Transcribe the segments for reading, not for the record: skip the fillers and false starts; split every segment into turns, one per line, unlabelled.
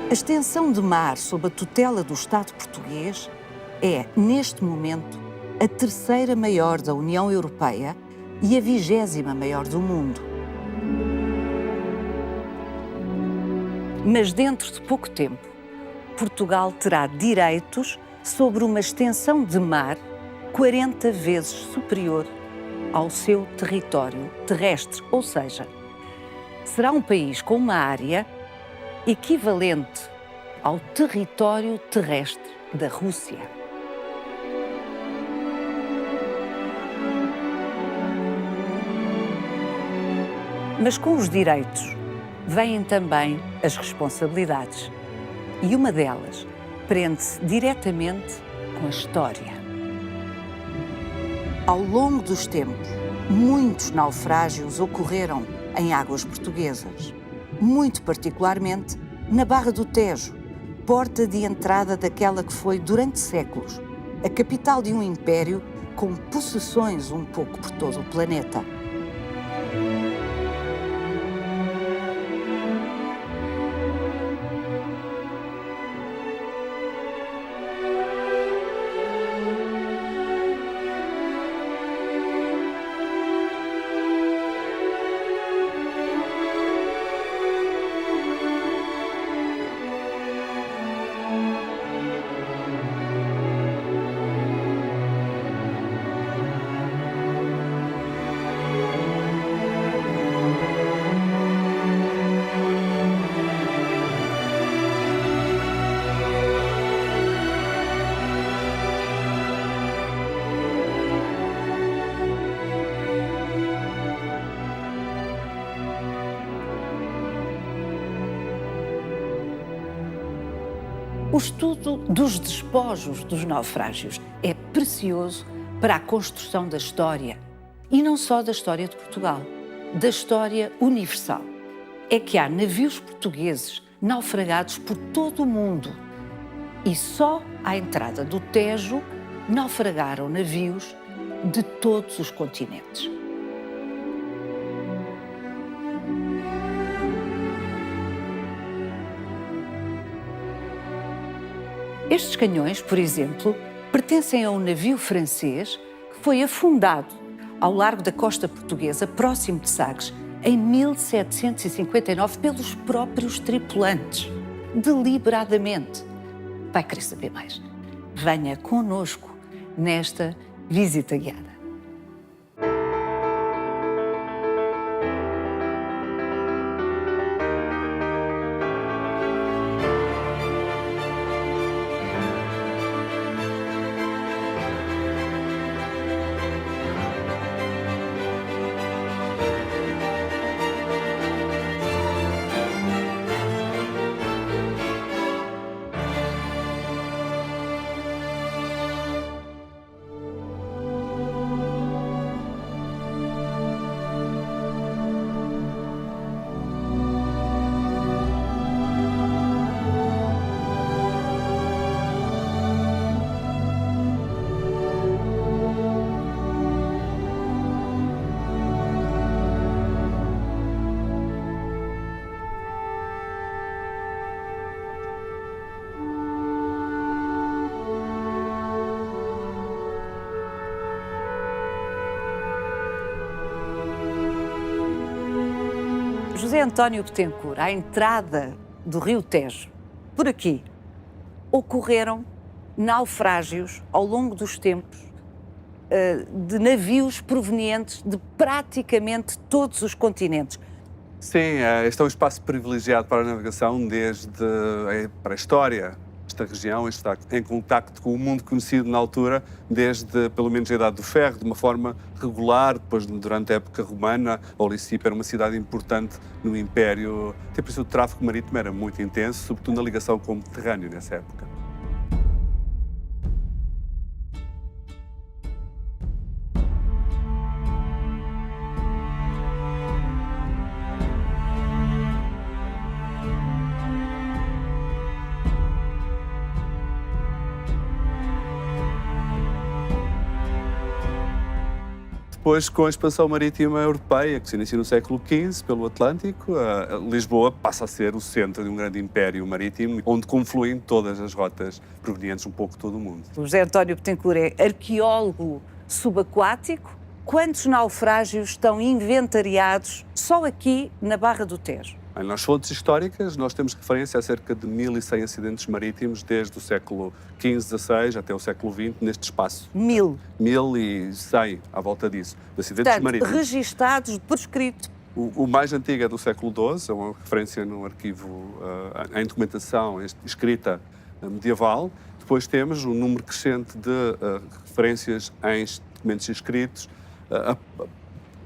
A extensão de mar sob a tutela do Estado português é, neste momento, a terceira maior da União Europeia e a 20ª maior do mundo. Mas dentro de pouco tempo, Portugal terá direitos sobre uma extensão de mar 40 vezes superior ao seu território terrestre, ou seja, será um país com uma área equivalente ao território terrestre da Rússia. Mas com os direitos vêm também as responsabilidades. E uma delas prende-se diretamente com a história. Ao longo dos tempos, muitos naufrágios ocorreram em águas portuguesas, muito particularmente na Barra do Tejo, porta de entrada daquela que foi, durante séculos, a capital de um império com possessões um pouco por todo o planeta. O estudo dos despojos dos naufrágios é precioso para a construção da história, e não só da história de Portugal, da história universal. É que há navios portugueses naufragados por todo o mundo e só à entrada do Tejo naufragaram navios de todos os continentes. Estes canhões, por exemplo, pertencem a um navio francês que foi afundado ao largo da costa portuguesa, próximo de Sagres, em 1759 pelos próprios tripulantes, deliberadamente. Vai querer saber mais? Venha connosco nesta visita guiada. José António Bettencourt, à entrada do Rio Tejo, por aqui, ocorreram naufrágios ao longo dos tempos de navios provenientes de praticamente todos os continentes.
Sim, este é um espaço privilegiado para a navegação desde para a história. Esta região está em contacto com o mundo conhecido na altura, desde pelo menos a Idade do Ferro, de uma forma regular. Depois, durante a época romana, Olicipo era uma cidade importante no Império. Até por isso o tráfego marítimo era muito intenso, sobretudo na ligação com o Mediterrâneo nessa época. depois, com a expansão marítima europeia, que se inicia no século XV pelo Atlântico, Lisboa passa a ser o centro de um grande império marítimo, onde confluem todas as rotas provenientes um pouco de todo o mundo.
O José António Betancourt é arqueólogo subaquático. Quantos naufrágios estão inventariados só aqui na Barra do Tejo?
Nas fontes históricas, nós temos referência a cerca de 1.100 acidentes marítimos desde o século XV, XVI até o século XX, neste espaço. 1.100 à volta disso, de acidentes
Portanto,
marítimos.
registados por escrito.
O mais antigo é do século XII, é uma referência no arquivo, em documentação escrita medieval. Depois temos um número crescente de referências em documentos escritos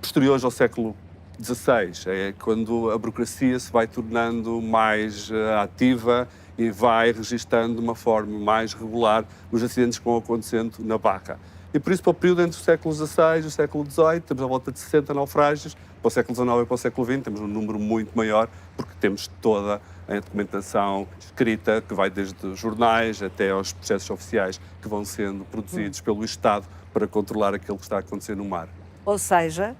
posteriores ao século XVI, é quando a burocracia se vai tornando mais ativa e vai registando de uma forma mais regular os acidentes que vão acontecendo na barra. E por isso, para o período entre o século XVI e o século XVIII, temos a volta de 60 naufrágios, para o século XIX e para o século XX temos um número muito maior, porque temos toda a documentação escrita, que vai desde jornais até aos processos oficiais que vão sendo produzidos pelo Estado para controlar aquilo que está a acontecer no mar.
Ou seja,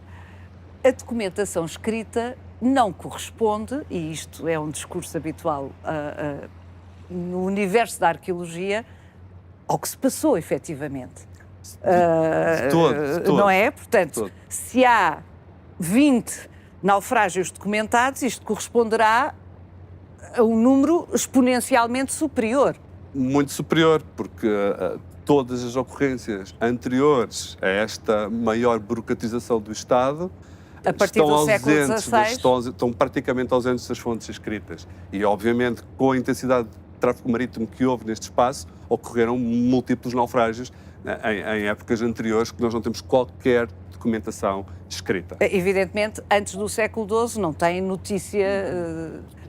a documentação escrita não corresponde, e isto é um discurso habitual no universo da arqueologia, ao que se passou efetivamente.
De todo.
Não é? Portanto, se há 20 naufrágios documentados, isto corresponderá a um número exponencialmente superior.
Muito superior, porque todas as ocorrências anteriores a esta maior burocratização do Estado
a partir do século XVI
estão praticamente ausentes das fontes escritas. E, obviamente, com a intensidade de tráfego marítimo que houve neste espaço, ocorreram múltiplos naufrágios em épocas anteriores que nós não temos qualquer documentação escrita.
Evidentemente, antes do século XII não tem notícia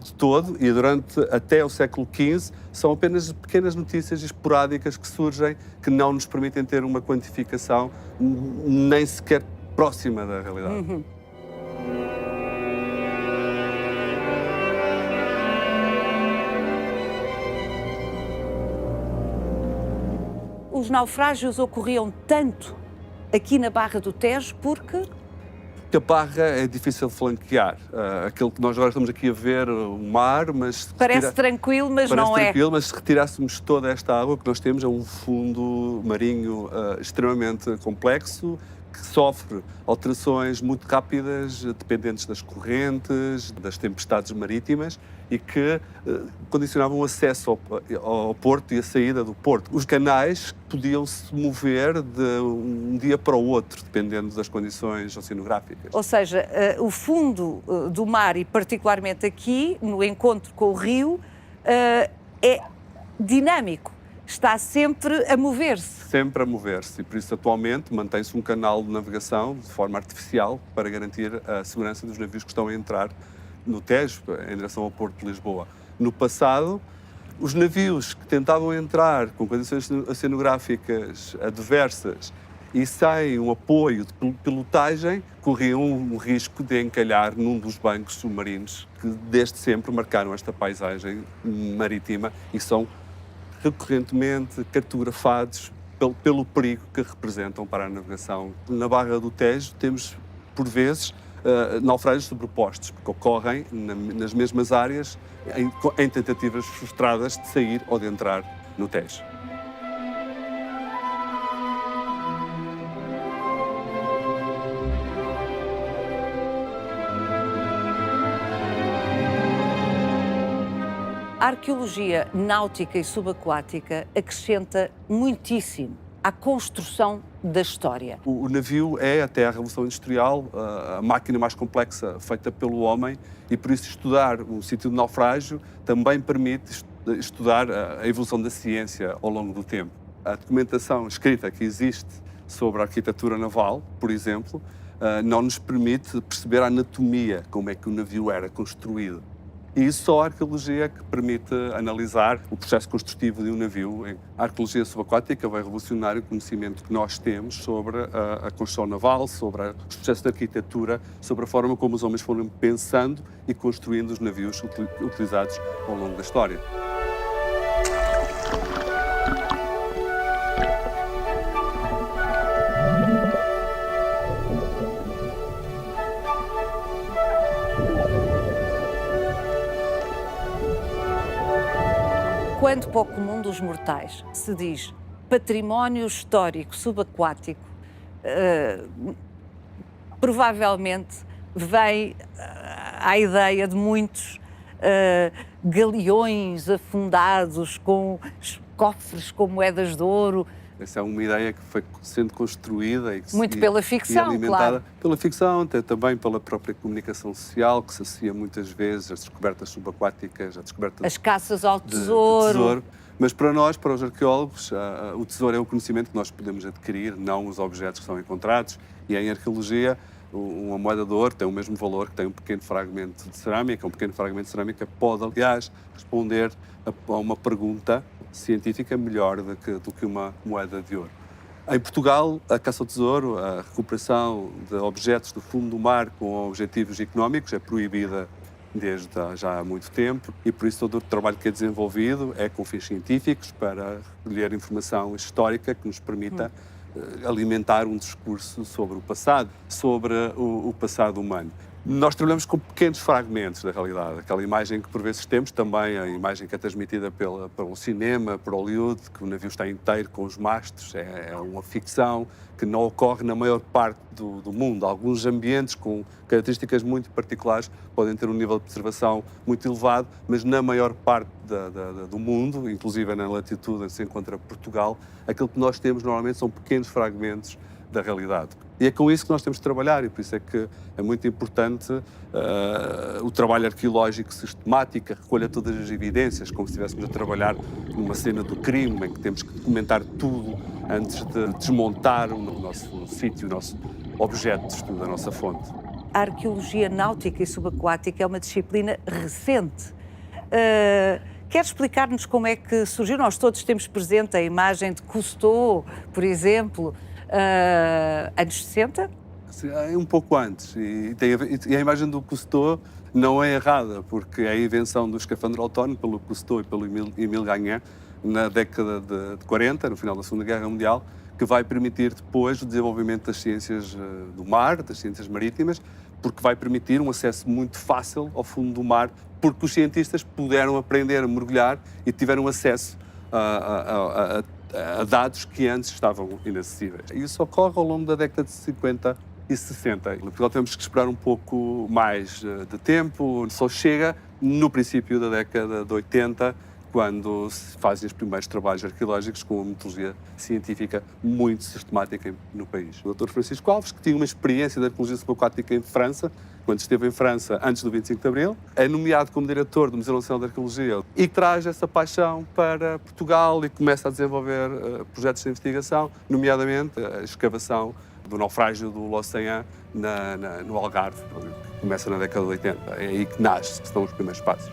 de todo, e durante até o século XV são apenas pequenas notícias esporádicas que surgem que não nos permitem ter uma quantificação nem sequer próxima da realidade.
Os naufrágios ocorriam tanto aqui na Barra do Tejo porque
a barra é difícil de flanquear. Aquilo que nós agora estamos aqui a ver, o mar, mas...
Parece tranquilo, mas não é.
Mas se retirássemos toda esta água, o que nós temos é um fundo marinho extremamente complexo, que sofre alterações muito rápidas, dependentes das correntes, das tempestades marítimas, e que condicionavam o acesso ao porto e a saída do porto. Os canais podiam se mover de um dia para o outro, dependendo das condições oceanográficas.
Ou seja, o fundo do mar, e particularmente aqui, no encontro com o rio, é dinâmico. Está sempre a mover-se.
Sempre a mover-se, e por isso atualmente mantém-se um canal de navegação de forma artificial para garantir a segurança dos navios que estão a entrar no Tejo, em direção ao Porto de Lisboa. No passado, os navios que tentavam entrar com condições oceanográficas adversas e sem um apoio de pilotagem, corriam um risco de encalhar num dos bancos submarinos que desde sempre marcaram esta paisagem marítima e são recorrentemente cartografados pelo perigo que representam para a navegação. Na Barra do Tejo temos, por vezes, naufrágios sobrepostos, porque ocorrem nas mesmas áreas em tentativas frustradas de sair ou de entrar no Tejo.
A arqueologia náutica e subaquática acrescenta muitíssimo à construção da história.
O navio é, até a Revolução Industrial, a máquina mais complexa feita pelo homem, e por isso estudar o sítio de naufrágio também permite estudar a evolução da ciência ao longo do tempo. A documentação escrita que existe sobre a arquitetura naval, por exemplo, não nos permite perceber a anatomia, como é que o navio era construído. E só a arqueologia que permite analisar o processo construtivo de um navio. A arqueologia subaquática vai revolucionar o conhecimento que nós temos sobre a construção naval, sobre os processos de arquitetura, sobre a forma como os homens foram pensando e construindo os navios utilizados ao longo da história.
quando para o comum dos mortais se diz património histórico subaquático, provavelmente vem à ideia de muitos galeões afundados com cofres com moedas de ouro.
Essa é uma ideia que foi sendo construída e que
muito pela ficção,
e alimentada
claro.
Pela ficção, também pela própria comunicação social, que se associa muitas vezes às descobertas subaquáticas, à descoberta
as caças ao
de
tesouro.
Mas para nós, para os arqueólogos, o tesouro é o conhecimento que nós podemos adquirir, não os objetos que são encontrados. E em arqueologia, uma moeda de ouro tem o mesmo valor que tem um pequeno fragmento de cerâmica. Um pequeno fragmento de cerâmica pode, aliás, responder a uma pergunta científica melhor do que uma moeda de ouro. Em Portugal, a caça ao tesouro, a recuperação de objetos do fundo do mar com objetivos económicos é proibida desde já há muito tempo e por isso todo o trabalho que é desenvolvido é com fins científicos para recolher informação histórica que nos permita alimentar um discurso sobre o passado, sobre o passado humano. Nós trabalhamos com pequenos fragmentos da realidade. Aquela imagem que por vezes temos, também a imagem que é transmitida pelo cinema, por Hollywood, que o navio está inteiro com os mastros, é uma ficção que não ocorre na maior parte do mundo. Alguns ambientes com características muito particulares podem ter um nível de preservação muito elevado, mas na maior parte do mundo, inclusive na latitude onde se encontra Portugal, aquilo que nós temos normalmente são pequenos fragmentos da realidade. E é com isso que nós temos de trabalhar e por isso é que é muito importante o trabalho arqueológico sistemático, a recolha de todas as evidências, como se estivéssemos a trabalhar numa cena do crime, em que temos que documentar tudo antes de desmontar o nosso sítio, o nosso objeto de estudo, a nossa fonte.
A arqueologia náutica e subaquática é uma disciplina recente. Quer explicar-nos como é que surgiu? Nós todos temos presente a imagem de Cousteau, por exemplo, anos 60?
É um pouco antes. E a imagem do Cousteau não é errada, porque é a invenção do escafandro autónomo pelo Cousteau e pelo Émile Gagnan na década de 40, no final da Segunda Guerra Mundial, que vai permitir depois o desenvolvimento das ciências do mar, das ciências marítimas, porque vai permitir um acesso muito fácil ao fundo do mar, porque os cientistas puderam aprender a mergulhar e tiveram acesso a dados que antes estavam inacessíveis. E isso ocorre ao longo da década de 50 e 60. No Portugal temos que esperar um pouco mais de tempo, só chega no princípio da década de 80, quando se fazem os primeiros trabalhos arqueológicos com uma metodologia científica muito sistemática no país. O Dr. Francisco Alves, que tinha uma experiência de arqueologia subaquática em França, quando esteve em França antes do 25 de Abril, é nomeado como diretor do Museu Nacional de Arqueologia e traz essa paixão para Portugal e começa a desenvolver projetos de investigação, nomeadamente a escavação do naufrágio do L'Océan no Algarve, que começa na década de 80. É aí que nasce, que são os primeiros passos.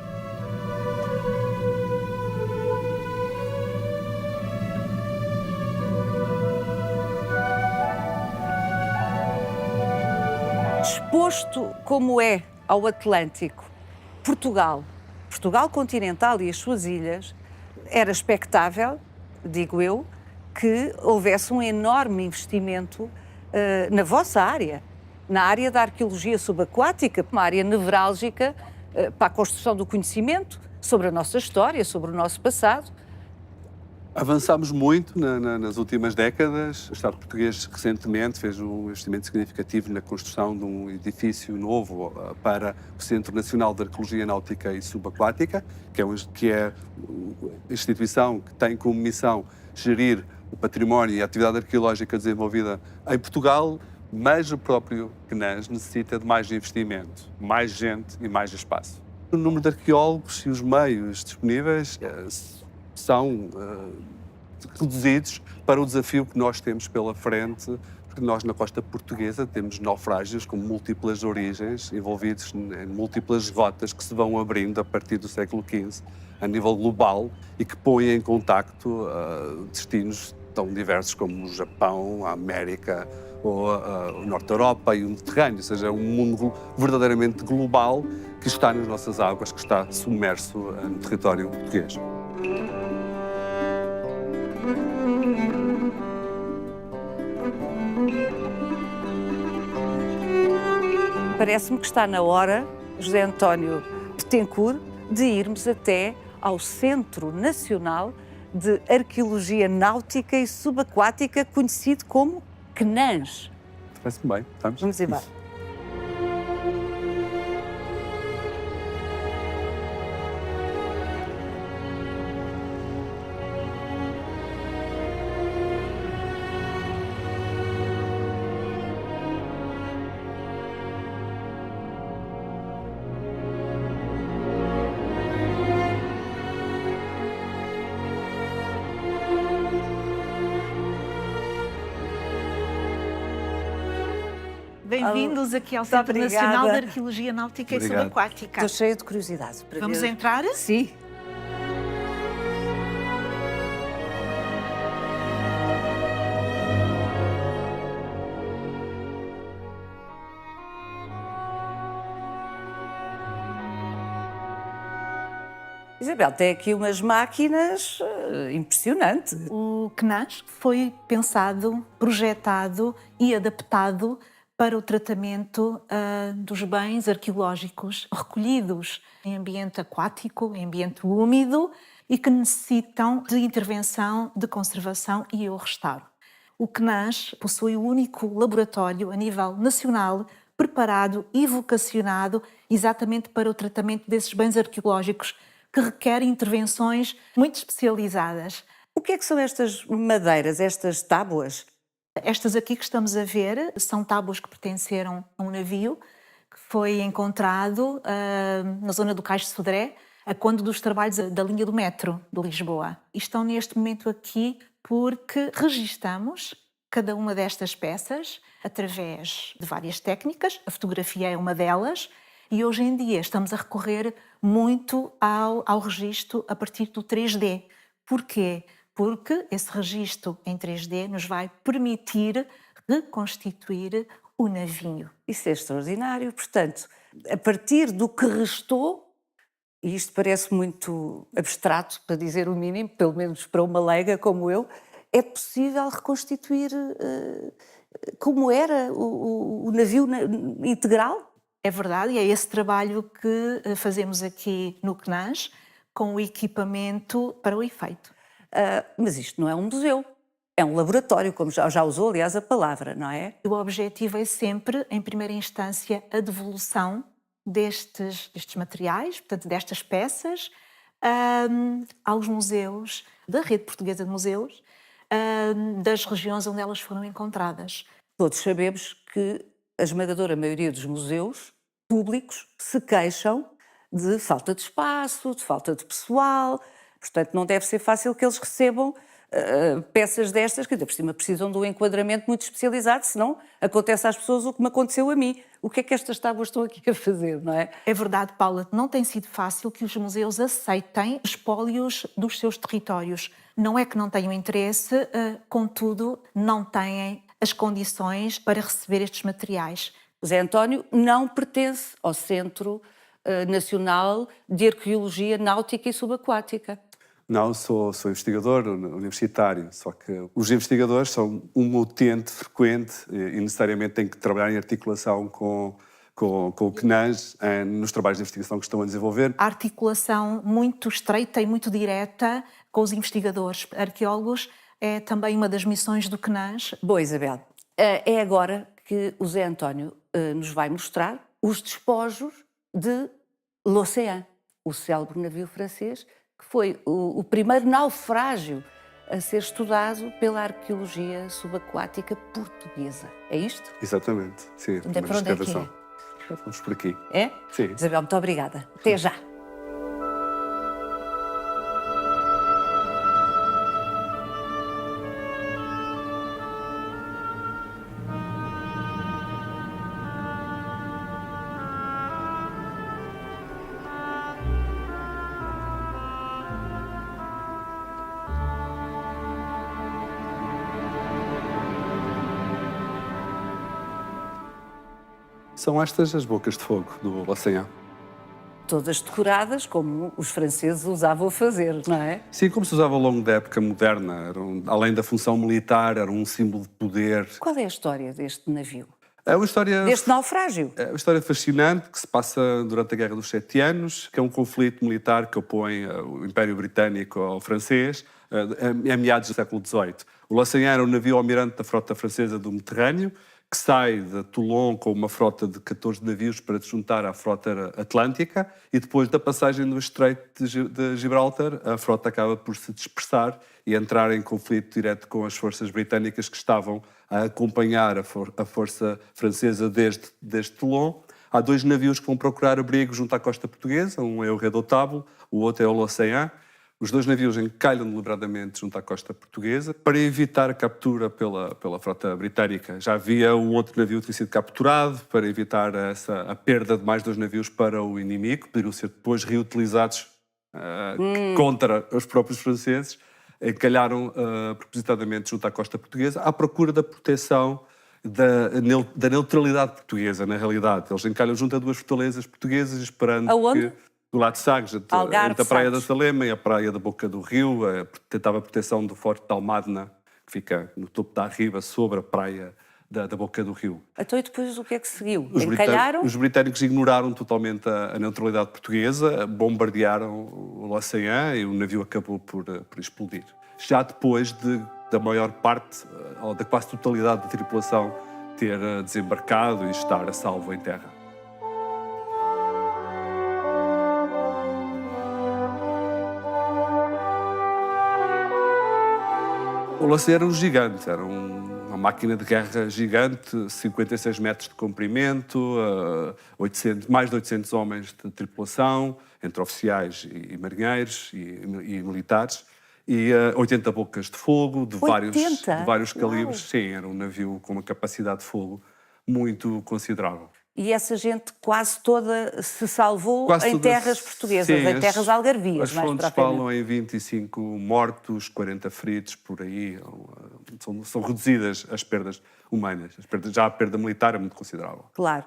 Exposto como é ao Atlântico, Portugal continental e as suas ilhas, era expectável, digo eu, que houvesse um enorme investimento na vossa área, na área da arqueologia subaquática, uma área nevrálgica para a construção do conhecimento sobre a nossa história, sobre o nosso passado.
Avançámos muito nas últimas décadas. O Estado português recentemente fez um investimento significativo na construção de um edifício novo para o Centro Nacional de Arqueologia Náutica e Subaquática, que é a instituição que tem como missão gerir o património e a atividade arqueológica desenvolvida em Portugal, mas o próprio CNAS necessita de mais investimento, mais gente e mais espaço. O número de arqueólogos e os meios disponíveis são reduzidos para o desafio que nós temos pela frente, porque nós na costa portuguesa temos naufrágios com múltiplas origens, envolvidos em múltiplas rotas que se vão abrindo a partir do século XV a nível global e que põem em contacto destinos tão diversos como o Japão, a América, ou a Norte da Europa e o Mediterrâneo, ou seja, é um mundo verdadeiramente global que está nas nossas águas, que está submerso no território português.
Parece-me que está na hora, José António Bettencourt, de irmos até ao Centro Nacional de Arqueologia Náutica e Subaquática, conhecido como CNAS.
Parece-me bem.
Vamos embora.
Bem-vindos aqui ao Centro Nacional de Arqueologia Náutica e
Obrigado.
Subaquática.
Estou cheia de curiosidade. Para
Vamos
ver.
entrar?
Sim. Isabel, tem aqui umas máquinas impressionantes.
O CNAS foi pensado, projetado e adaptado para o tratamento dos bens arqueológicos recolhidos em ambiente aquático, em ambiente úmido e que necessitam de intervenção de conservação e ou restauro. O CNAS possui o único laboratório a nível nacional preparado e vocacionado exatamente para o tratamento desses bens arqueológicos que requerem intervenções muito especializadas.
O que é que são estas madeiras, estas tábuas?
Estas aqui que estamos a ver são tábuas que pertenceram a um navio que foi encontrado na zona do Cais de Sodré, a quando dos trabalhos da linha do metro de Lisboa. E estão neste momento aqui porque registamos cada uma destas peças através de várias técnicas. A fotografia é uma delas. E hoje em dia estamos a recorrer muito ao registro a partir do 3D. Porquê? Porque esse registro em 3D nos vai permitir reconstituir o navio.
Isso é extraordinário. Portanto, a partir do que restou, e isto parece muito abstrato, para dizer o mínimo, pelo menos para uma leiga como eu, é possível reconstituir como era o navio integral?
É verdade, e é esse trabalho que fazemos aqui no CNAS, com o equipamento para o efeito.
Mas isto não é um museu, é um laboratório, como já usou, aliás, a palavra, não é?
O objetivo é sempre, em primeira instância, a devolução destes materiais, portanto, destas peças, aos museus, da rede portuguesa de museus, das regiões onde elas foram encontradas.
Todos sabemos que a esmagadora maioria dos museus públicos se queixam de falta de espaço, de falta de pessoal, portanto não deve ser fácil que eles recebam peças destas, que ainda por cima precisam de um enquadramento muito especializado, senão acontece às pessoas o que me aconteceu a mim. O que é que estas tábuas estão aqui a fazer, não é?
É verdade, Paula, não tem sido fácil que os museus aceitem espólios dos seus territórios. Não é que não tenham interesse, contudo, não têm as condições para receber estes materiais.
O Zé António não pertence ao Centro Nacional de Arqueologia Náutica e Subaquática.
Não, sou investigador universitário, só que os investigadores são uma utente frequente e necessariamente têm que trabalhar em articulação com o CNAS nos trabalhos de investigação que estão a desenvolver.
A articulação muito estreita e muito direta com os investigadores arqueólogos é também uma das missões do CNAS.
Boa, Isabel. É agora que o Zé António nos vai mostrar os despojos de L'Océan, o célebre navio francês, que foi o primeiro naufrágio a ser estudado pela arqueologia subaquática portuguesa. É isto?
Exatamente, sim. A primeira
para onde é que
escavação. Vamos por aqui.
É?
Sim.
Isabel, muito obrigada. Até já.
São estas as bocas de fogo do L'Océan.
Todas decoradas, como os franceses usavam fazer, não é?
Sim, como se usava ao longo da época moderna. Além da função militar, era um símbolo de poder.
Qual é a história deste navio?
É uma história...
deste naufrágio.
É uma história fascinante que se passa durante a Guerra dos Sete Anos, que é um conflito militar que opõe o Império Britânico ao francês em meados do século XVIII. O L'Océan era um navio almirante da frota francesa do Mediterrâneo, que sai de Toulon com uma frota de 14 navios para se juntar à frota atlântica, e depois da passagem do Estreito de Gibraltar, a frota acaba por se dispersar e entrar em conflito direto com as forças britânicas que estavam a acompanhar a força francesa desde Toulon. Há 2 navios que vão procurar abrigo junto à costa portuguesa, um é o Redoutable, o outro é o L'Océan. Os 2 navios encalham deliberadamente junto à costa portuguesa para evitar a captura pela frota britânica. Já havia um outro navio que tinha sido capturado para evitar a perda de mais 2 navios para o inimigo, que poderiam ser depois reutilizados contra os próprios franceses. Encalharam propositadamente junto à costa portuguesa à procura da proteção da neutralidade portuguesa, na realidade. Eles encalham junto a 2 fortalezas portuguesas esperando
Aonde?
que... Do lado de Sagres, entre a Praia da Salema e a Praia da Boca do Rio, tentava a proteção do Forte de Almadna, que fica no topo da Arriba, sobre a Praia da Boca do Rio.
Então, e depois o que é que seguiu? Encalharam?
Os britânicos ignoraram totalmente a neutralidade portuguesa, bombardearam o L'Océan e o navio acabou por explodir. Já depois da maior parte, ou da quase totalidade da tripulação, ter desembarcado e estar a salvo em terra. O L'Océan era um gigante, era uma máquina de guerra gigante, 56 metros de comprimento, mais de 800 homens de tripulação, entre oficiais e marinheiros e militares, e 80 bocas de fogo, de vários calibres. Sim, era um navio com uma capacidade de fogo muito considerável.
E essa gente quase toda se salvou em terras portuguesas,
sim,
em terras algarvias,
as
mais
fontes
propriamente.
falam em 25 mortos, 40 feridos, por aí. São reduzidas as perdas humanas. Já a perda militar é muito considerável.
Claro.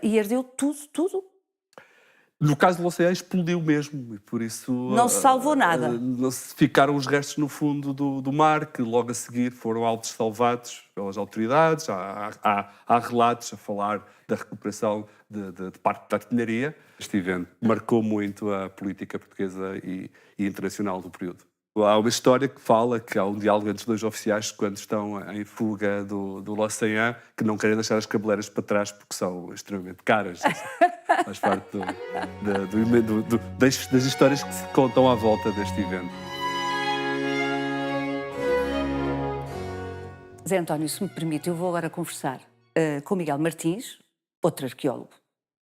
E ardeu tudo?
No caso do L'Océan, explodiu mesmo, e por isso...
Não se salvou nada.
Ficaram os restos no fundo do mar, que logo a seguir foram altos salvados pelas autoridades. Há relatos a falar da recuperação de parte da artilharia. Este evento marcou muito a política portuguesa e internacional do período. Há uma história que fala que há um diálogo entre os 2 oficiais quando estão em fuga do L'Océan, que não querem deixar as cabeleiras para trás porque são extremamente caras. Faz parte das histórias que se contam à volta deste evento.
Zé António, se me permite, eu vou agora conversar com Miguel Martins, outro arqueólogo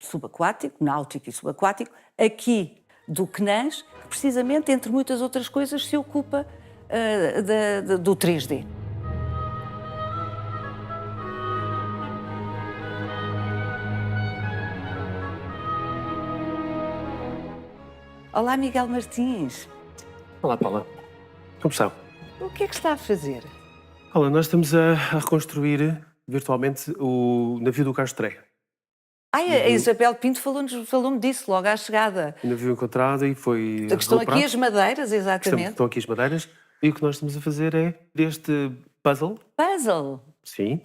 subaquático, náutico e subaquático, aqui do CNAS, que precisamente, entre muitas outras coisas, se ocupa do 3D. Olá, Miguel Martins.
Olá, Paula. Como estão?
O que é que está a fazer?
Paula, nós estamos a reconstruir virtualmente o navio do Castré.
A Isabel Pinto falou-me disso logo à chegada.
O navio encontrado e foi
Estão aqui as madeiras, exatamente.
Estão aqui as madeiras. E o que nós estamos a fazer é deste puzzle.
Puzzle?
Sim.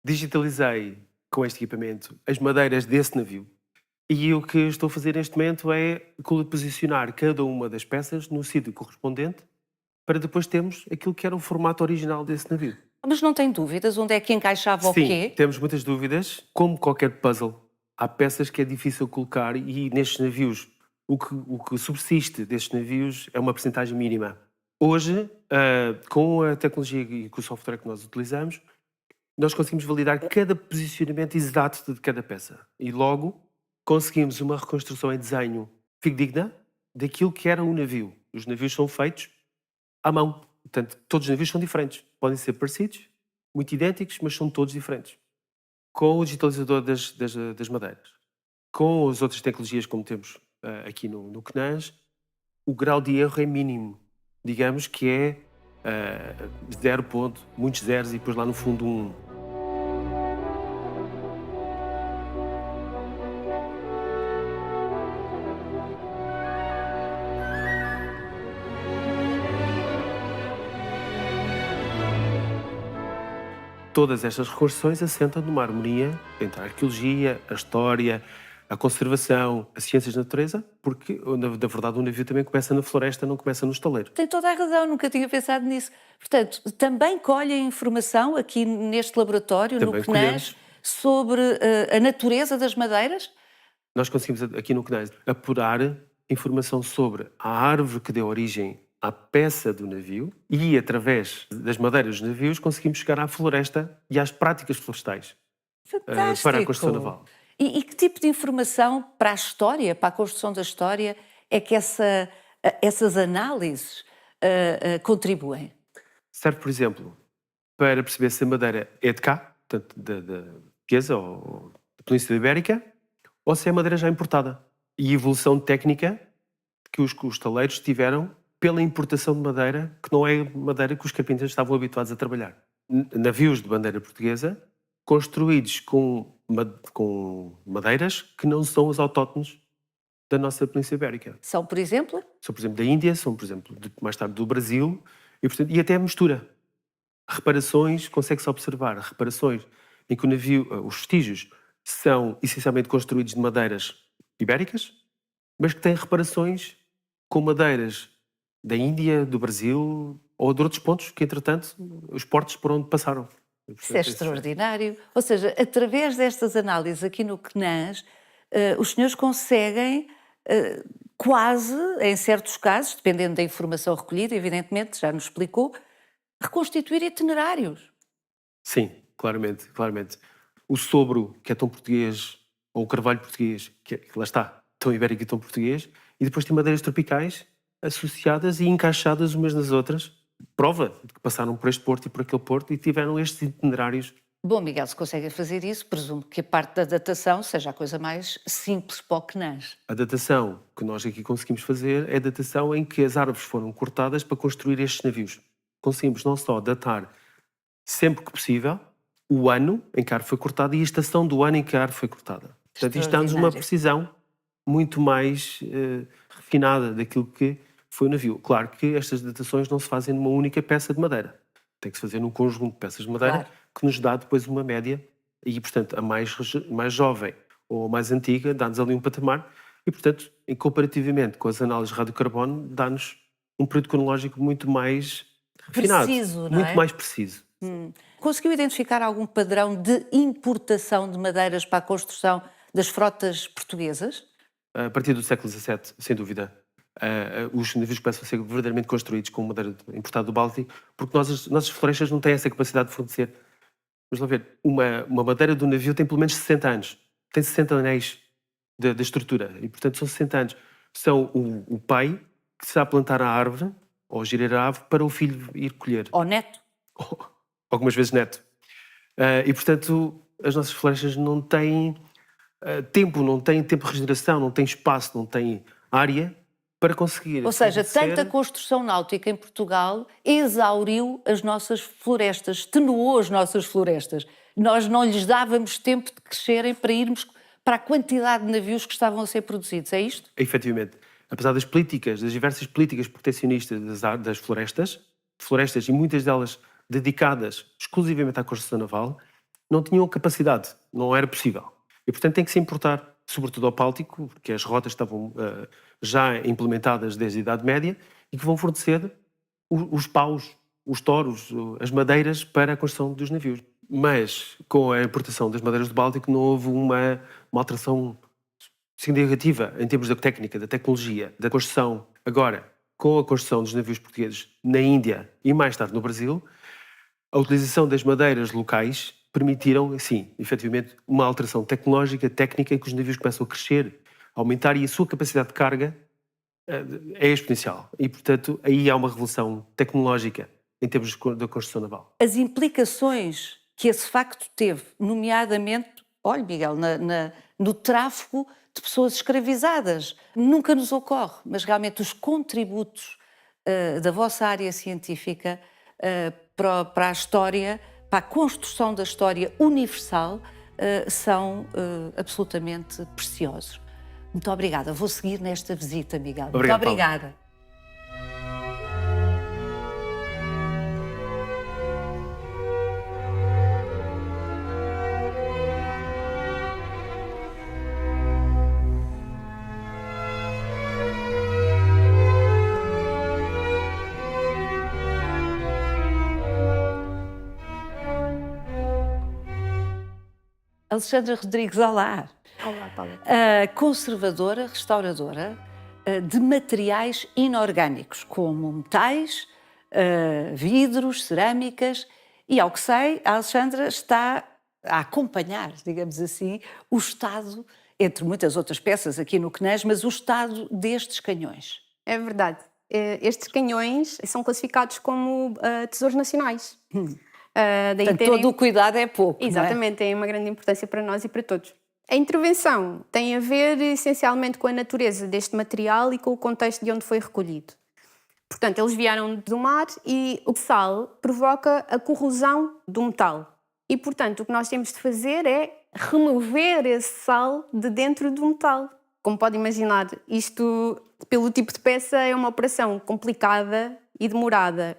Digitalizei com este equipamento as madeiras desse navio. E o que estou a fazer neste momento é posicionar cada uma das peças no sítio correspondente para depois termos aquilo que era o formato original desse navio.
Mas não tem dúvidas onde é que encaixava o quê?
Sim, temos muitas dúvidas. Como qualquer puzzle, há peças que é difícil colocar e nestes navios, o que subsiste destes navios é uma percentagem mínima. Hoje, com a tecnologia e com o software que nós utilizamos, nós conseguimos validar cada posicionamento exato de cada peça. E logo conseguimos uma reconstrução em desenho fidedigna daquilo que era o navio. Os navios são feitos à mão. Portanto, todos os navios são diferentes. Podem ser parecidos, muito idênticos, mas são todos diferentes. Com o digitalizador das madeiras, com as outras tecnologias como temos aqui no CNAS, o grau de erro é mínimo. Digamos que é 0 ponto, muitos zeros e depois lá no fundo 1. todas estas reconstruções assentam numa harmonia entre a arqueologia, a história, a conservação, as ciências da natureza, porque, na verdade, o navio também começa na floresta, não começa no estaleiro.
Tem toda a razão, nunca tinha pensado nisso. Portanto, também colhe a informação aqui neste laboratório,
Também
no CNES, sobre a natureza das madeiras?
Nós conseguimos, aqui no CNES, apurar informação sobre a árvore que deu origem à peça do navio e, através das madeiras dos navios, conseguimos chegar à floresta e às práticas florestais
Fantástico!
para a construção naval.
E que tipo de informação para a história, para a construção da história, é que essas análises contribuem?
Serve, por exemplo, para perceber se a madeira é de cá, portanto, da Portuguesa ou da Península Ibérica, ou se é madeira já importada. E a evolução técnica que os estaleiros tiveram pela importação de madeira, que não é madeira que os carpinteiros estavam habituados a trabalhar. Navios de bandeira portuguesa, construídos com madeiras que não são os autóctones da nossa Península Ibérica.
São, por exemplo?
São, por exemplo, da Índia, são, por exemplo, mais tarde do Brasil, e até a mistura. Reparações, consegue-se observar reparações em que o navio, os vestígios, são essencialmente construídos de madeiras ibéricas, mas que têm reparações com madeiras da Índia, do Brasil ou de outros pontos que, entretanto, os portos por onde passaram.
Isso é extraordinário. Ou seja, através destas análises aqui no CNAS, os senhores conseguem quase, em certos casos, dependendo da informação recolhida, evidentemente, já nos explicou, reconstituir itinerários.
Sim, claramente, claramente. O sobro, que é tão português, ou o carvalho português, que lá está, tão ibérico e tão português, e depois tem madeiras tropicais associadas e encaixadas umas nas outras, prova de que passaram por este porto e por aquele porto e tiveram estes itinerários.
Bom, Miguel, se conseguem fazer isso, presumo que a parte da datação seja a coisa mais simples para o CNAS.
A datação que nós aqui conseguimos fazer é a datação em que as árvores foram cortadas para construir estes navios. Conseguimos não só datar sempre que possível o ano em que a árvore foi cortada e a estação do ano em que a árvore foi cortada. Portanto, isto dá-nos uma precisão muito mais refinada daquilo que foi o navio. Claro que estas datações não se fazem numa única peça de madeira. Tem que se fazer num conjunto de peças de madeira, claro, que nos dá depois uma média e, portanto, a mais jovem ou a mais antiga dá-nos ali um patamar e, portanto, comparativamente com as análises de radiocarbono, dá-nos um período cronológico muito mais refinado.
Preciso, não
muito
é?
mais preciso.
Conseguiu identificar algum padrão de importação de madeiras para a construção das frotas portuguesas?
A partir do século XVII, sem dúvida, os navios começam a ser verdadeiramente construídos com madeira importada do Báltico, porque nossas florestas não têm essa capacidade de fornecer. Vamos lá ver, uma madeira do navio tem pelo menos 60 anos, tem 60 anéis de estrutura, e portanto são 60 anos. São o pai que está a plantar a árvore, ou a girar a árvore, para o filho ir colher.
Ou neto.
Algumas vezes neto. E portanto, as nossas florestas não têm tempo, não têm tempo de regeneração, não têm espaço, não têm área para conseguir.
Ou seja, tanta construção náutica em Portugal exauriu as nossas florestas, extenuou as nossas florestas. Nós não lhes dávamos tempo de crescerem para irmos para a quantidade de navios que estavam a ser produzidos, é isto?
Efetivamente. Apesar das diversas políticas protecionistas das florestas e muitas delas dedicadas exclusivamente à construção naval, não tinham capacidade, não era possível. E, portanto, tem que se importar, sobretudo ao Báltico, porque as rotas estavam já implementadas desde a Idade Média e que vão fornecer os paus, os toros, as madeiras para a construção dos navios. Mas, com a importação das madeiras do Báltico, não houve uma alteração significativa em termos da técnica, da tecnologia, da construção. Agora, com a construção dos navios portugueses na Índia e mais tarde no Brasil, a utilização das madeiras locais permitiram, sim, efetivamente, uma alteração tecnológica, técnica, em que os navios começam a crescer, a aumentar e a sua capacidade de carga é exponencial. E, portanto, aí há uma revolução tecnológica em termos da construção naval.
As implicações que esse facto teve, nomeadamente, olha, Miguel, no tráfico de pessoas escravizadas, nunca nos ocorre, mas realmente os contributos da vossa área científica para a história, para a construção da história universal, são absolutamente preciosos. Muito obrigada. Vou seguir nesta visita, Miguel.
Obrigado,
muito obrigada.
Paulo.
Alexandra Rodrigues, olá.
Olá, Paula.
Conservadora, restauradora de materiais inorgânicos, como metais, vidros, cerâmicas, e ao que sei, a Alexandra está a acompanhar, digamos assim, o estado, entre muitas outras peças aqui no CNES, mas o estado destes canhões.
É verdade. Estes canhões são classificados como tesouros nacionais. Daí
Portanto, todo o cuidado é pouco,
Exatamente, tem uma grande importância para nós e para todos. A intervenção tem a ver essencialmente com a natureza deste material e com o contexto de onde foi recolhido. Portanto, eles vieram do mar e o sal provoca a corrosão do metal. E, portanto, o que nós temos de fazer é remover esse sal de dentro do metal. Como pode imaginar, isto, pelo tipo de peça, é uma operação complicada e demorada,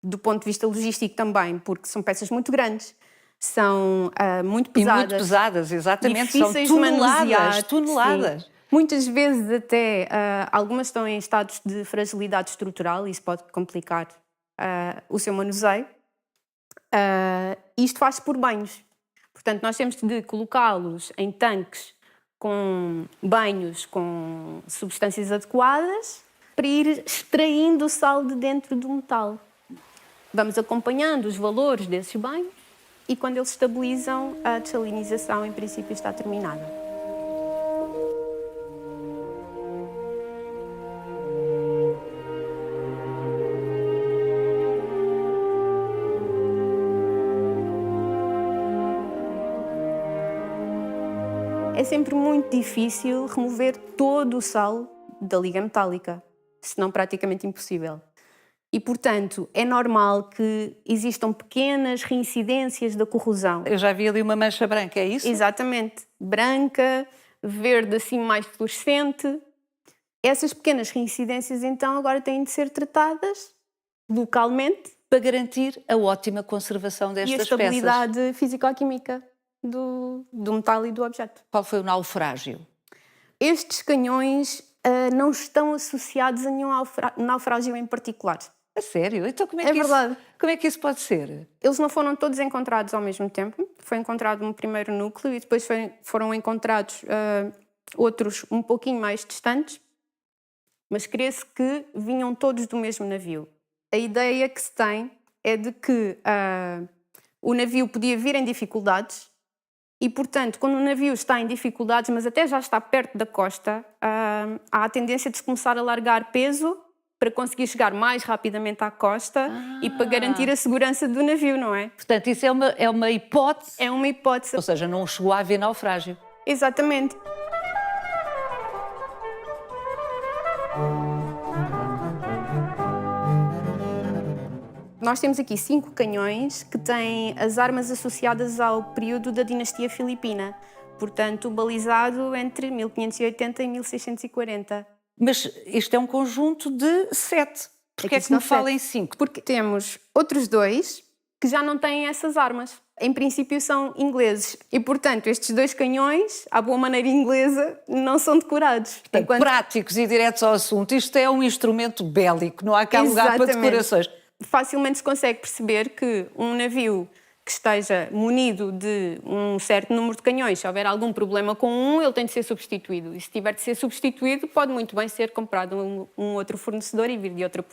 do ponto de vista logístico também, porque são peças muito grandes, são muito pesadas.
E muito pesadas, exatamente, são
difíceis de manusear,
toneladas.
Sim. Muitas vezes até, algumas estão em estados de fragilidade estrutural, e isso pode complicar o seu manuseio. Isto faz-se por banhos. Portanto, nós temos de colocá-los em tanques com banhos com substâncias adequadas para ir extraindo o sal de dentro do metal. Vamos acompanhando os valores desses banhos e quando eles estabilizam, a dessalinização em princípio está terminada. É sempre muito difícil remover todo o sal da liga metálica, senão praticamente impossível. E, portanto, é normal que existam pequenas reincidências da corrosão.
Eu já vi ali uma mancha branca, é isso?
Exatamente. Branca, verde assim mais fluorescente. Essas pequenas reincidências, então, agora têm de ser tratadas localmente
para garantir a ótima conservação destas
e a estabilidade físico-química do metal e do objeto.
Qual foi o naufrágio?
Estes canhões não estão associados a nenhum naufrágio em particular.
A sério? Então como é que isso pode ser?
Eles não foram todos encontrados ao mesmo tempo. Foi encontrado um primeiro núcleo e depois foram encontrados outros um pouquinho mais distantes, mas crê-se que vinham todos do mesmo navio. A ideia que se tem é de que o navio podia vir em dificuldades e, portanto, quando o navio está em dificuldades, mas até já está perto da costa, há a tendência de se começar a largar peso para conseguir chegar mais rapidamente à costa e para garantir a segurança do navio, não é?
Portanto, isso é uma hipótese?
É uma hipótese.
Ou seja, não chegou a haver naufrágio?
Exatamente. Nós temos aqui 5 canhões que têm as armas associadas ao período da dinastia filipina, portanto, balizado entre 1580 e 1640.
Mas isto é um conjunto de 7. Porquê é que me fala em 5?
Porque temos outros 2 que já não têm essas armas. Em princípio são ingleses e, portanto, estes 2 canhões, à boa maneira inglesa, não são decorados.
Enquanto... Práticos e diretos ao assunto. Isto é um instrumento bélico, não há cá lugar para decorações.
Facilmente se consegue perceber que um navio que esteja munido de um certo número de canhões, se houver algum problema com um, ele tem de ser substituído. E se tiver de ser substituído, pode muito bem ser comprado um outro fornecedor e vir de outra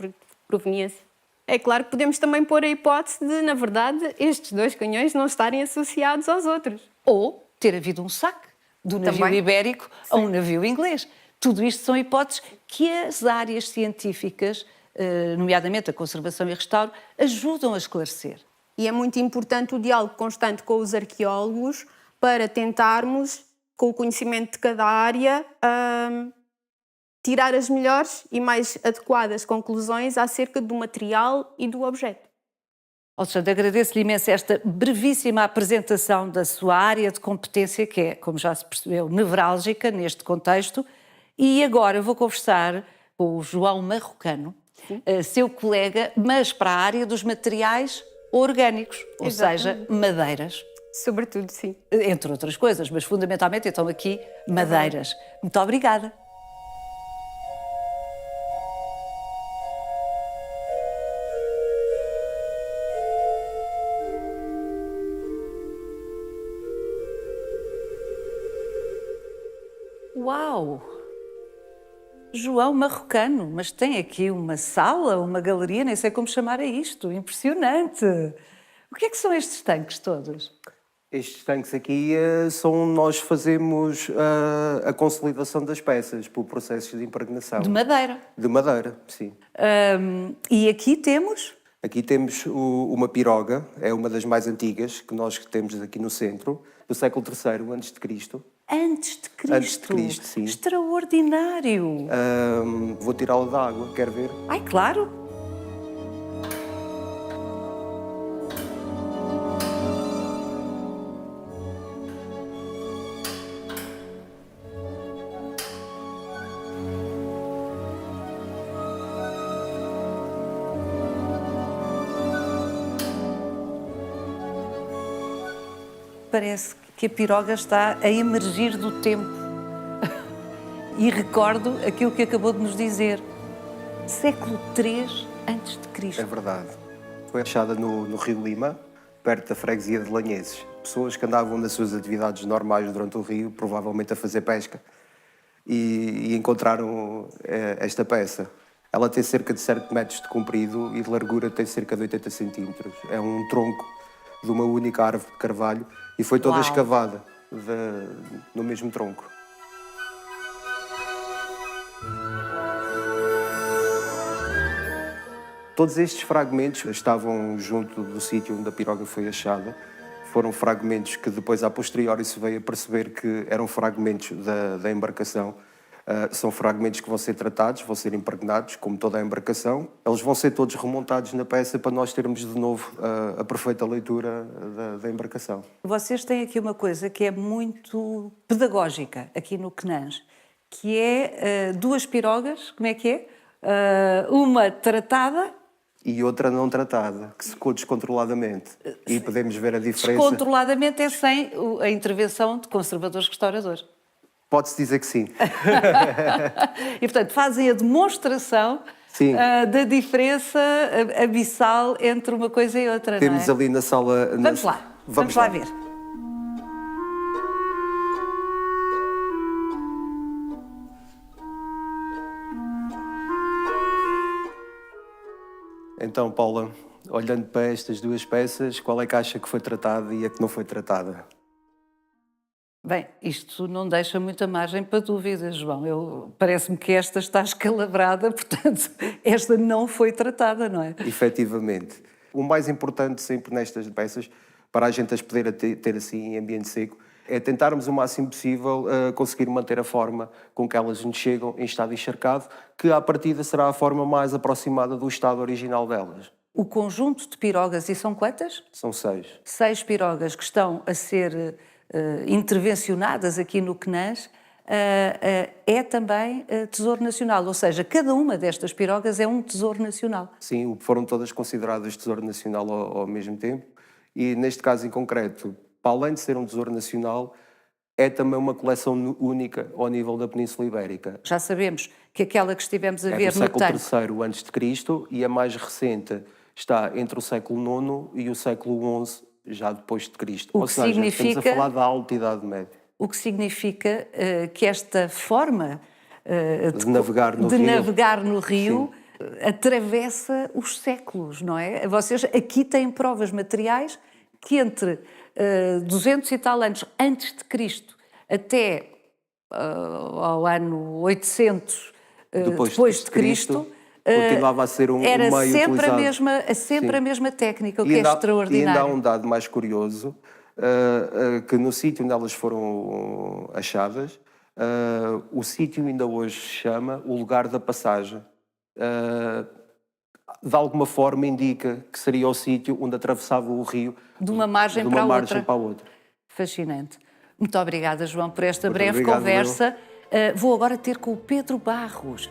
proveniência. É claro que podemos também pôr a hipótese de, na verdade, estes 2 canhões não estarem associados aos outros.
Ou ter havido um saque do navio ibérico a um navio inglês. Tudo isto são hipóteses que as áreas científicas, nomeadamente a conservação e restauro, ajudam a esclarecer.
E é muito importante o diálogo constante com os arqueólogos para tentarmos, com o conhecimento de cada área, tirar as melhores e mais adequadas conclusões acerca do material e do objeto.
Alexandre, agradeço-lhe imenso esta brevíssima apresentação da sua área de competência, que é, como já se percebeu, nevrálgica neste contexto. E agora eu vou conversar com o João Marrocano, seu colega, mas para a área dos materiais orgânicos, ou seja, madeiras.
Sobretudo, sim.
Entre outras coisas, mas fundamentalmente então aqui madeiras. Muito obrigada. Uau! João Marrocano, mas tem aqui uma sala, uma galeria, nem sei como chamar a isto. Impressionante! O que é que são estes tanques todos?
Estes tanques aqui são nós fazemos a consolidação das peças por processos de impregnação.
De madeira.
De madeira, sim.
E aqui temos
Aqui temos uma piroga, é uma das mais antigas que nós temos aqui no centro, do século III a.C.
antes de Cristo.
Antes de Cristo, sim.
Extraordinário!
Vou tirá-lo da água, quer ver?
Ai, claro! Parece que a piroga está a emergir do tempo. E recordo aquilo que acabou de nos dizer. Século III antes de
É
Cristo.
verdade. Foi achada no Rio Lima, perto da freguesia de Lanheses. Pessoas que andavam nas suas atividades normais durante o rio, provavelmente a fazer pesca, e encontraram esta peça. Ela tem cerca de 7 metros de comprido e de largura tem cerca de 80 centímetros. É um tronco de uma única árvore de carvalho e foi toda
Uau.
escavada no mesmo tronco. Todos estes fragmentos estavam junto do sítio onde a piroga foi achada. Foram fragmentos que depois, a posteriori, se veio a perceber que eram fragmentos da embarcação. São fragmentos que vão ser tratados, vão ser impregnados, como toda a embarcação. Eles vão ser todos remontados na peça para nós termos de novo a perfeita leitura da embarcação.
Vocês têm aqui uma coisa que é muito pedagógica aqui no CNANS, que é 2 pirogas, como é que é? Uma tratada.
E outra não tratada, que secou descontroladamente. E podemos ver a diferença.
Descontroladamente é sem a intervenção de conservadores restauradores.
Pode-se dizer que sim.
E, portanto, fazem a demonstração
Sim.
da diferença abissal entre uma coisa e outra,
Temos
não é?
ali na sala...
Vamos lá, vamos lá ver.
Então, Paula, olhando para estas 2 peças, qual é que acha que foi tratada e a que não foi tratada?
Bem, isto não deixa muita margem para dúvidas, João. Parece-me que esta está escalabrada, portanto, esta não foi tratada, não é?
Efetivamente. O mais importante sempre nestas peças, para a gente as poder ter assim em ambiente seco, é tentarmos o máximo possível conseguir manter a forma com que elas nos chegam em estado encharcado, que à partida será a forma mais aproximada do estado original delas.
O conjunto de pirogas, e são quantas?
São 6.
6 pirogas que estão a ser intervencionadas aqui no CNANS, é também Tesouro Nacional, ou seja, cada uma destas pirogas é um Tesouro Nacional.
Sim, foram todas consideradas Tesouro Nacional ao mesmo tempo e neste caso em concreto, para além de ser um Tesouro Nacional, é também uma coleção única ao nível da Península Ibérica.
Já sabemos que aquela que estivemos a
É
ver
do
no
século
tanque...
III a.C. e a mais recente está entre o século IX e o século XI, já depois de Cristo.
O
Ou
que
seja,
significa-
estamos a falar da Alta Idade Média.
O que significa que esta forma
De navegar no
de
rio.
navegar no rio atravessa os séculos, não é? Vocês aqui têm provas materiais que entre 200 e tal anos antes de Cristo até ao ano 800 depois de Cristo,
continuava a ser um
era
meio
sempre
utilizado.
sempre a mesma técnica, o
E
que é
ainda há
extraordinário.
um dado mais curioso, que no sítio onde elas foram achadas, o sítio ainda hoje se chama o lugar da passagem. De alguma forma indica que seria o sítio onde atravessava o rio
De uma margem
de
para
uma
a
margem
outra.
para a outra.
Fascinante. Muito obrigada, João, por esta
Muito
breve
obrigado,
conversa. Vou agora ter com o Pedro Barros.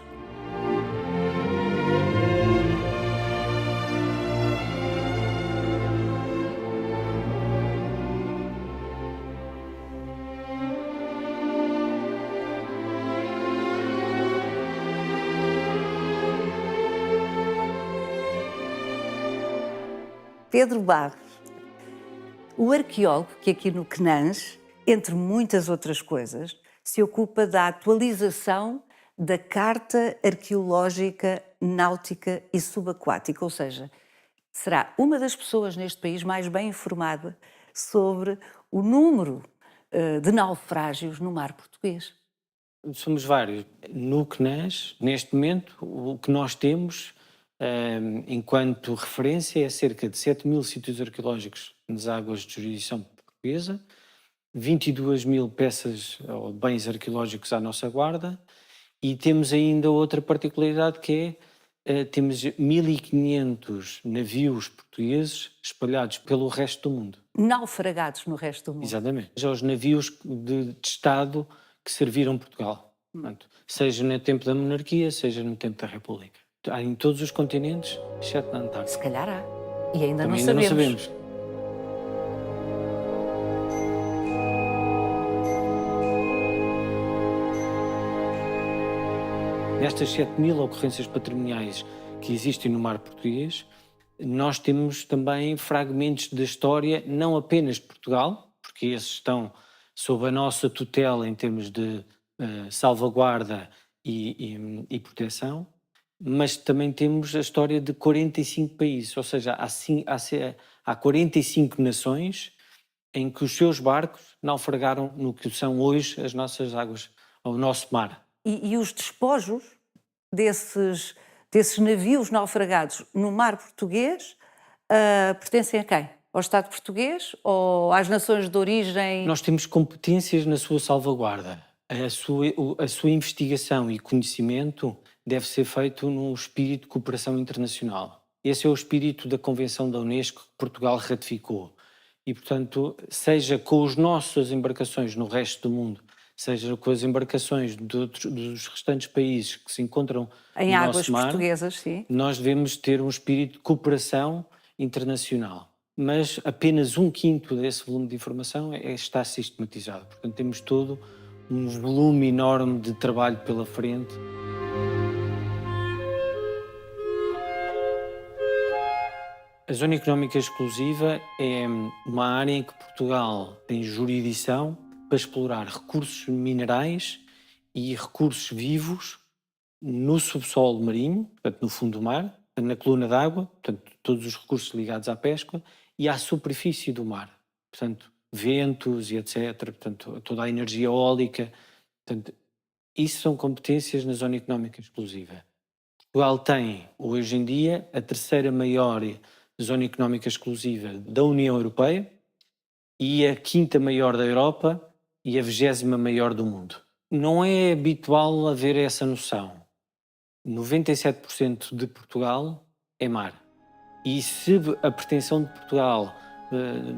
Pedro Barros, o arqueólogo que aqui no CNANS, entre muitas outras coisas, se ocupa da atualização da Carta Arqueológica, Náutica e Subaquática, ou seja, será uma das pessoas neste país mais bem informada sobre o número de naufrágios no mar português.
Somos vários. No CNES, neste momento, o que nós temos enquanto referência é cerca de 7.000 sítios arqueológicos nas águas de jurisdição portuguesa, 22.000 peças ou bens arqueológicos à nossa guarda, e temos ainda outra particularidade que é temos 1.500 navios portugueses espalhados pelo resto do mundo.
Naufragados no resto do mundo.
Exatamente. Os navios de Estado que serviram Portugal. Portanto, seja no tempo da monarquia, seja no tempo da República. Há em todos os continentes, exceto na
Se
Antártida.
calhar há. E ainda
Também
não
ainda
sabemos.
não sabemos. Nestas 7.000 ocorrências patrimoniais que existem no mar português, nós temos também fragmentos da história, não apenas de Portugal, porque esses estão sob a nossa tutela em termos de salvaguarda e proteção, mas também temos a história de 45 países, ou seja, há 45 nações em que os seus barcos naufragaram no que são hoje as nossas águas, o nosso mar.
E os despojos desses navios naufragados no mar português pertencem a quem? Ao Estado português ou às nações de origem?
Nós temos competências na sua salvaguarda. A sua investigação e conhecimento deve ser feito num espírito de cooperação internacional. Esse é o espírito da Convenção da Unesco que Portugal ratificou. E, portanto, seja com as nossas embarcações no resto do mundo, seja com as embarcações dos restantes países que se encontram
Em
no
águas
nosso mar,
portuguesas, sim.
nós devemos ter um espírito de cooperação internacional. Mas apenas 1/5 desse volume de informação está sistematizado. Portanto, temos todo um volume enorme de trabalho pela frente. A Zona Económica Exclusiva é uma área em que Portugal tem jurisdição para explorar recursos minerais e recursos vivos no subsolo marinho, portanto no fundo do mar, na coluna d'água, portanto todos os recursos ligados à pesca, e à superfície do mar, portanto ventos e etc, portanto toda a energia eólica, portanto isso são competências na Zona Económica Exclusiva. Portugal tem, hoje em dia, a terceira maior Zona Económica Exclusiva da União Europeia e a quinta maior da Europa e a 20ª maior do mundo. Não é habitual haver essa noção. 97% de Portugal é mar. E se a pretensão de Portugal,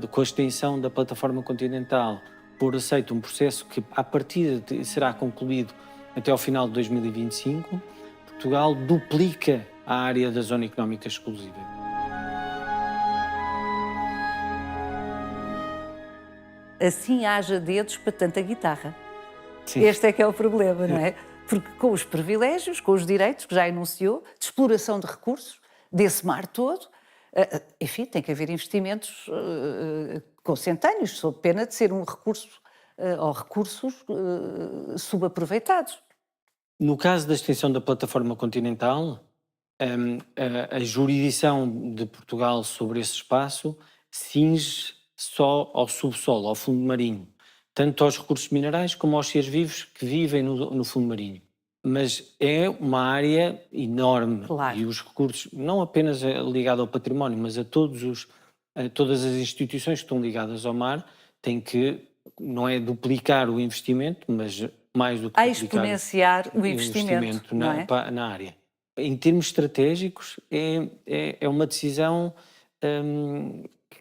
com a extensão da plataforma continental, for aceito um processo que, à partida, será concluído até ao final de 2025, Portugal duplica a área da Zona Económica Exclusiva.
Assim haja dedos para tanta guitarra.
Sim.
Este é que é o problema, não é? Porque com os privilégios, com os direitos que já enunciou, de exploração de recursos, desse mar todo, enfim, tem que haver investimentos consentâneos, sob pena de ser um recurso ou recursos subaproveitados.
No caso da extensão da plataforma continental, a jurisdição de Portugal sobre esse espaço cinge só ao subsolo, ao fundo marinho, tanto aos recursos minerais como aos seres vivos que vivem no fundo marinho. Mas é uma área enorme,
Claro.
E os recursos, não apenas ligados ao património, mas a todas as instituições que estão ligadas ao mar, têm que, não é duplicar o investimento, mas mais do que
A
duplicar
exponenciar o investimento, não é?
na área. Em termos estratégicos, é uma decisão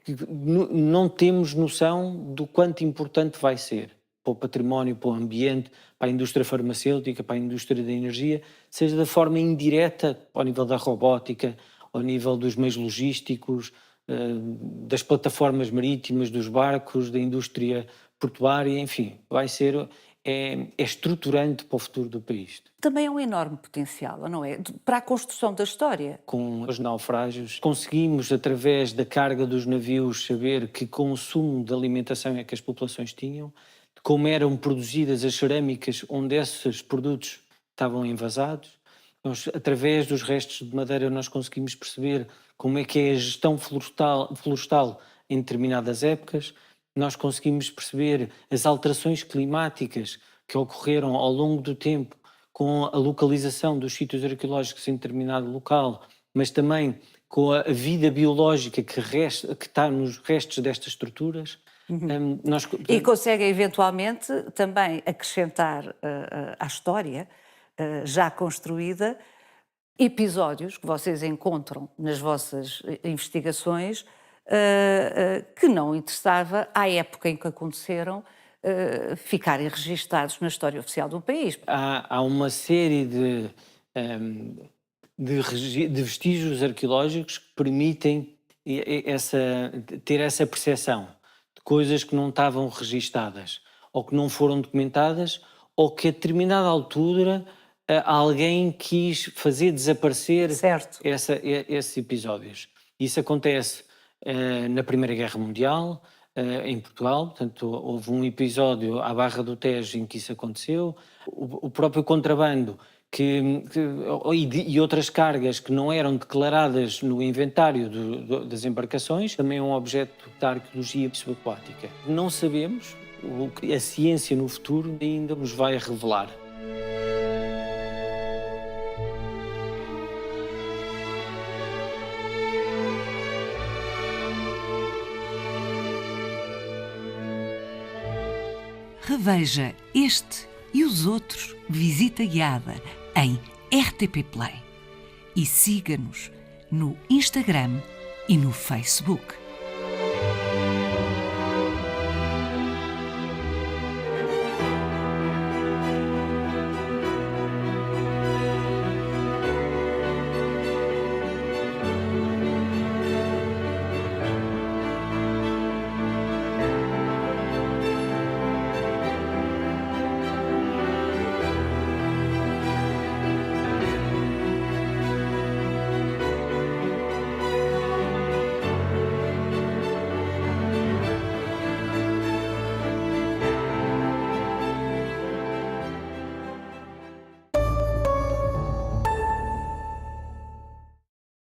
que não temos noção do quanto importante vai ser para o património, para o ambiente, para a indústria farmacêutica, para a indústria da energia, seja da forma indireta, ao nível da robótica, ao nível dos meios logísticos, das plataformas marítimas, dos barcos, da indústria portuária, enfim, é estruturante para o futuro do país.
Também é um enorme potencial, não é? Para a construção da história.
Com os naufrágios, conseguimos, através da carga dos navios, saber que consumo de alimentação é que as populações tinham. de como eram produzidas as cerâmicas onde esses produtos estavam envasados. Através dos restos de madeira, nós conseguimos perceber como é que é a gestão florestal em determinadas épocas. Nós conseguimos perceber as alterações climáticas que ocorreram ao longo do tempo com a localização dos sítios arqueológicos em determinado local, mas também com a vida biológica que está nos restos destas estruturas.
E conseguem eventualmente também acrescentar à história já construída episódios que vocês encontram nas vossas investigações que não interessava à época em que aconteceram ficarem registados na história oficial do país.
Há uma série de vestígios arqueológicos que permitem ter essa percepção de coisas que não estavam registadas ou que não foram documentadas ou que a determinada altura alguém quis fazer desaparecer esses episódios. Isso acontece na Primeira Guerra Mundial, em Portugal, portanto houve um episódio à Barra do Tejo em que isso aconteceu, o próprio contrabando e outras cargas que não eram declaradas no inventário das embarcações, também é um objeto da arqueologia subaquática. Não sabemos o que a ciência no futuro ainda nos vai revelar.
Reveja este e os outros visita guiada em RTP Play e siga-nos no Instagram e no Facebook.